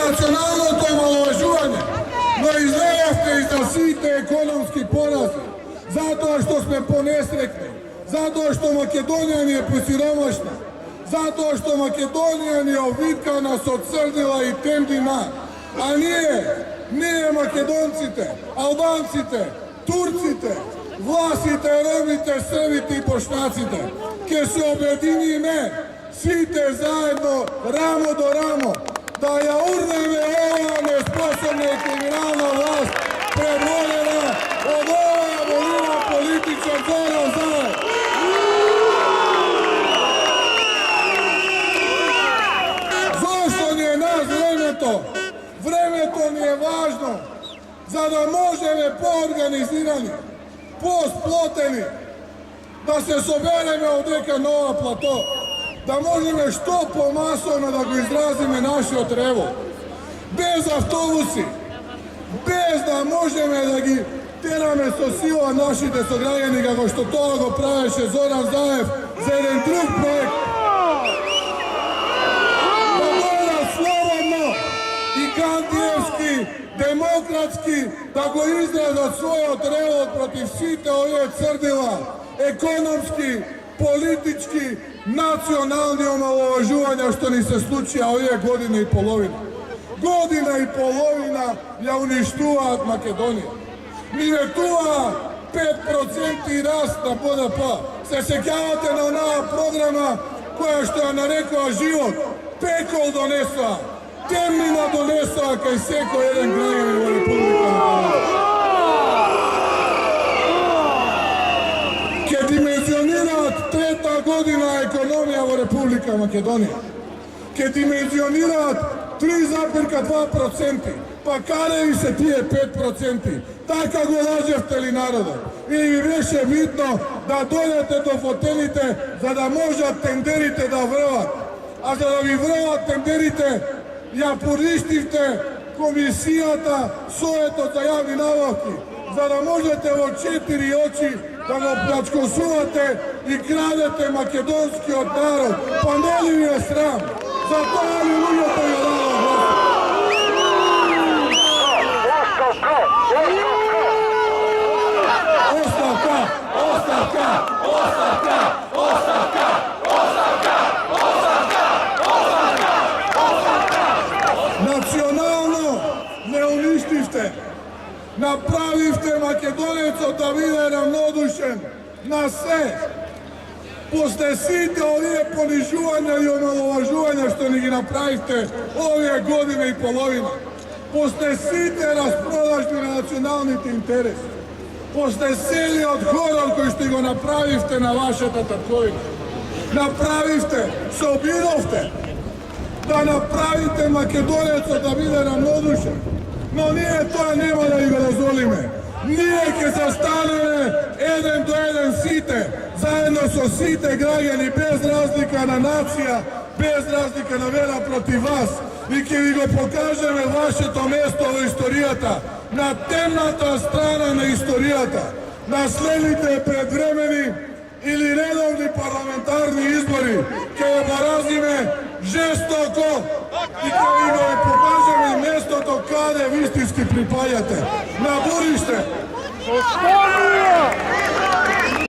националното омаловажување, но излејавте и за сите економски порази, затоа што сме понесрекни, затоа што Македонија ни е посиромашна, затоа што Македонија ни е овиткана со црнила и темдина, а ние македонците, албанците, турците, власите, ромите, србите и бошнаците, ќе се обединиме сите заедно, рамо до рамо, да ја урнеме оваа неспособна и криминална власт, предводена од оваа волина политичар Зоран Заев. Зошто ни е нас времето? Времето ни е важно, за да можеме поорганизирани, посплотени, да се собереме одека на ова плато, да можеме што помасовно да го изразиме нашиот револ, без автобуси, без да можеме да ги тераме со сила нашите сограѓани, како што тоа го правеше Зоран Заев за еден друг проект. Да дојдат слободно и гандиевски, демократски, да го изразат својот револ против сите овие црнила, економски, политички, национални омаловажувања што ни се случија овие година и половина. Година и половина ја уништуваат Македонија. Ни ветува 5% раст на БДП. Се сеќавате на онаа програма која што ја нарекува живот. Пекол донесува, темнина донесува кај секој еден граѓанин во Република Македонија. Ке димензионираат трета година економија во Република Македонија. Ке димензионираат 3,2%. Па каде ви се тие 5%? Така го лажевте ли народот? Или ви беше видно да дојдете до фотелите за да можат тендерите да врват? А за да ви врват тендерите, ја поништивте комисијата, Советот за јавни набавки, за да можете во 4 очи да го плачкосувате и крадете македонскиот народ. Па не ли ви е срам? За тоа ли луѓето ја дадат глас? Оставка! Оставка! Оставка! Оставка! Оставка! Оставка! Оставка! Оставка! Национално не уништивте. Направивте македонецот да биде равнодушен на се. После сите овие понижувања и омаловажувања што ни ги направивте овие година и половина, после сите распродажби на националните интереси, после целиот хорор кој што го направивте на вашата татковина, направивте, се обидовте да направите македонецот да биде равнодушен, но ние тоа нема да ви го дозволиме. Ние ќе застанеме еден до еден сите, заедно со сите граѓани, без разлика на нација, без разлика на вера против вас, и ќе ви го покажеме вашето место во историјата, на темната страна на историјата, на следните предвремени или редовни парламентарни избори, ќе ја баразиме жестоко и ќе ви го покажеме местото каде вистински припаѓате. На бориште!